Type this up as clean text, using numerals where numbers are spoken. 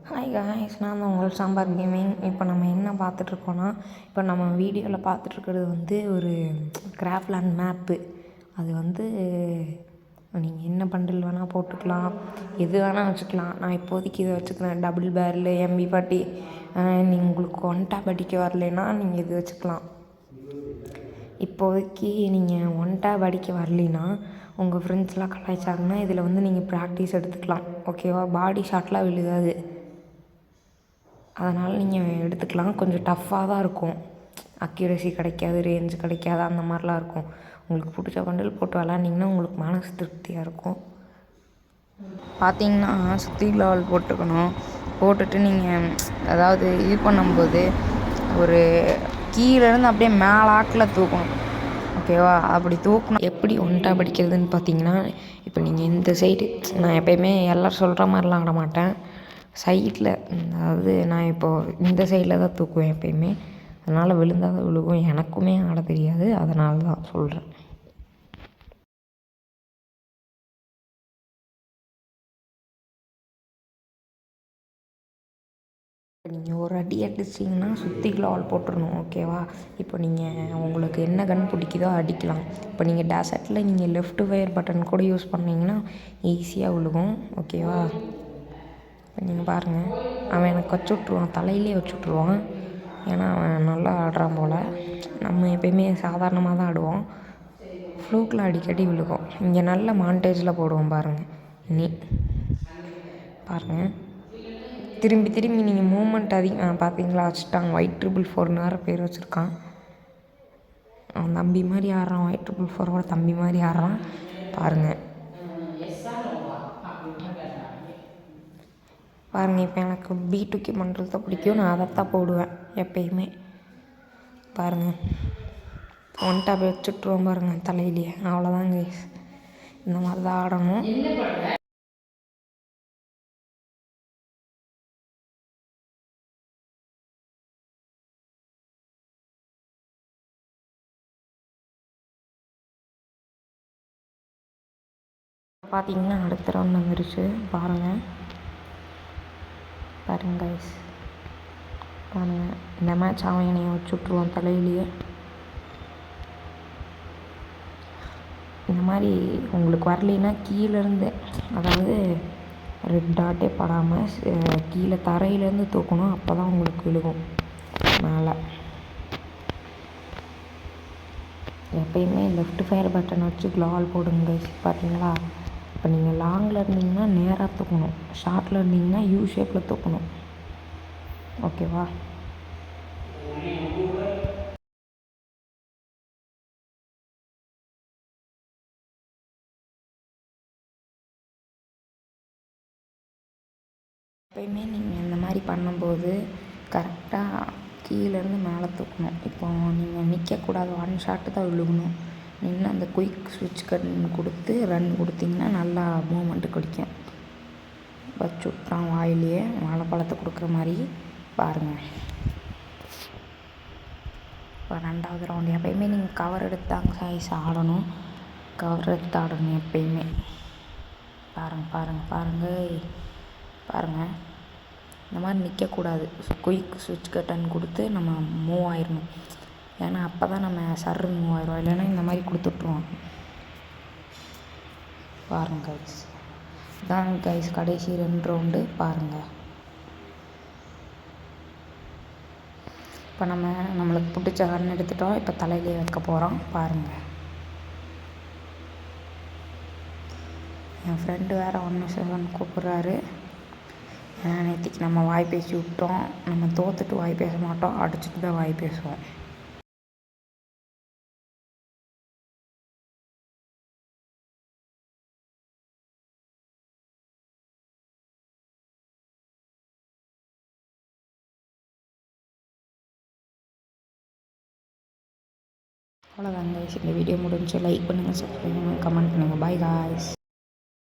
Hi guys, நான் தான் உங்கள் சாம்பார் கேமிங். இப்போ நம்ம என்ன பார்த்துட்ருக்கோன்னா, இப்போ நம்ம வீடியோவில் பார்த்துட்ருக்கிறது வந்து ஒரு கிராஃப்ட்லேண்ட் மேப்பு. அது வந்து நீங்கள் என்ன பண்டில் வேணால் போட்டுக்கலாம், எது வேணால் வச்சுக்கலாம். நான் இப்போதைக்கு இதை வச்சுக்கிறேன், டபுள் பேரல் MP40. நீங்கள் உங்களுக்கு ஒன் டேப் அடிக்க வரலைன்னா நீங்கள் இது வச்சுக்கலாம். இப்போதைக்கு நீங்கள் ஒன் டேப் அடிக்க வரலைன்னா உங்கள் ஃப்ரெண்ட்ஸ்லாம் கலாய்ச்சாங்கன்னா இதில் வந்து நீங்கள் ப்ராக்டிஸ் எடுத்துக்கலாம். ஓகேவா? பாடி ஷாட்லாம் விழுகாது, அதனால் நீங்கள் எடுத்துக்கலாம். கொஞ்சம் டஃப்பாக தான் இருக்கும், அக்யூரசி கிடைக்காது, ரேஞ்சு கிடைக்காது, அந்த மாதிரிலாம் இருக்கும். உங்களுக்கு பிடிச்ச பண்டில் போட்டு விளாண்டிங்கன்னா உங்களுக்கு மனசு திருப்தியாக இருக்கும். பார்த்தீங்கன்னா சுற்றி லெவல் போட்டுக்கணும். போட்டுட்டு நீங்கள் அதாவது இது பண்ணும்போது ஒரு கீழேருந்து அப்படியே மேலாக்கில் தூக்கணும். ஓகேவா? அப்படி தூக்கணும். எப்படி ஒன் டேப் அடிக்கிறதுன்னு பார்த்தீங்கன்னா, இப்போ நீங்கள் இந்த சைடு, நான் எப்போயுமே எல்லோரும் சொல்கிற மாதிரிலாம் ஆட மாட்டேன். சைடில், அதாவது நான் இப்போது இந்த சைடில் தான் தூக்குவேன் எப்போயுமே. அதனால் விழுந்தால் தான் விழுகும். எனக்குமே ஆட தெரியாது, அதனால தான் சொல்கிறேன். நீங்கள் ஒரு அடி அடிச்சிங்கன்னா சுற்றி க்ளோவால் போட்டுடணும். ஓகேவா? இப்போ நீங்கள் உங்களுக்கு என்ன கன் பிடிக்குதோ அடிக்கலாம். இப்போ நீங்கள் டேசர்ட்டில் நீங்கள் லெஃப்ட் ஃபயர் பட்டன் கூட யூஸ் பண்ணிங்கன்னா ஈஸியாக விழுகும். ஓகேவா? இப்போ நீங்கள் பாருங்கள், அவன் எனக்கு வச்சு விட்ருவான், தலையிலே வச்சு விட்ருவான். ஏன்னா அவன் நல்லா ஆடுறான் போல். நம்ம எப்போயுமே சாதாரணமாக தான் ஆடுவோம். ஃப்ளூக்கில் அடிக்கடி விழுகும். இங்கே நல்ல மாண்டேஜில் போடுவோம் பாருங்கள். இனி பாருங்கள், திரும்பி திரும்பி நீங்கள் மூமெண்ட் அதிகம் பார்த்தீங்களா? வச்சுட்டாங்க. Y444 பேர் வச்சுருக்கான். அவன் தம்பி மாதிரி ஆடுறான். Y444 தம்பி மாதிரி ஆடுறான் பாருங்கள். பாருங்கள், இப்போ எனக்கு B2K பண்ணுறது தான் பிடிக்கும். நான் அதைத்தான் போடுவேன் எப்பயுமே. பாருங்கள், ஒன் டேப் வச்சுட்ருவோம் பாருங்கள் தலையிலேயே. அவ்வளோதாங்க, இந்த மாதிரி தான் ஆடணும். பார்த்தீங்கன்னா அடுத்த ரவுண்ட் வந்துருச்சு பாருங்கள். கைஸ் பாருங்கள், இந்த மேட்ச் அவன் என்னைய வச்சு விட்ருவான் தலையிலேயே. இந்த மாதிரி உங்களுக்கு வரலைன்னா கீழேருந்து, அதாவது ரெட் டாட்டே படாமல் கீழே தரையிலேருந்து தூக்கணும். அப்போ தான் உங்களுக்கு விழுகும் மேலே. எப்பயுமே லெஃப்ட் ஃபயர் பட்டன் வச்சு க்ளோவால் போடுங்க கைஸ். பார்த்தீங்களா? இப்போ நீங்கள் லாங்கில் இருந்தீங்கன்னா நேராக தூக்கணும், ஷார்ட்டில் இருந்தீங்கன்னா யூ ஷேப்பில் தூக்கணும். ஓகேவா? எப்பயுமே நீங்கள் இந்த மாதிரி பண்ணும்போது கரெக்டாக கீழேருந்து மேலே தூக்கணும். இப்போ நீங்கள் நிற்கக்கூடாது, ஒன் ஷாட்டு தான் விழுகணும். நின்று அந்த குயிக் ஸ்விட்ச் கன் கொடுத்து ரன் கொடுத்திங்கன்னா நல்லா மூமெண்ட்டு கிடைக்கும். வச்சு விட்டான் வாயிலேயே வாழைப்பழத்தை கொடுக்குற மாதிரி பாருங்கள். இப்போ ரெண்டாவது ரவுண்டு. எப்பயுமே நீங்கள் கவர் எடுத்தாங்க சைஸ் ஆடணும், கவர் எடுத்து ஆடணும் எப்பயுமே. பாருங்கள், இந்த மாதிரி நிற்கக்கூடாது. குயிக் ஸ்விட்ச் கட்டன் கொடுத்து நம்ம மூவ் ஆயிடணும். ஏன்னா அப்போ தான் நம்ம சர்ன்னு மூவ் ஆயிடும். இல்லைன்னா இந்த மாதிரி கொடுத்துட்ருவோம். பாருங்கள் கைஸ், இதான் கைஸ் கடைசி 2 ரவுண்டு. பாருங்கள், இப்போ நம்மளுக்கு பிடிச்ச கன் எடுத்துட்டோம். இப்போ தலையிலே வைக்க போகிறோம் பாருங்கள். என் ஃப்ரெண்டு வேறு 1-7 கூப்பிட்றாரு. ஏன்னா நேற்றுக்கு நம்ம வாய் பேசி விட்டோம். நம்ம தோற்றுட்டு வாய் பேச மாட்டோம், அடிச்சுட்டு தான் வாய் பேசுவோம். அவ்வளோதாங்க, இந்த வீடியோ முடிஞ்சு. லைக் பண்ணுங்கள், சப்ஸ்கிரைப் பண்ணுங்கள், கமெண்ட் பண்ணுங்கள். Bye guys.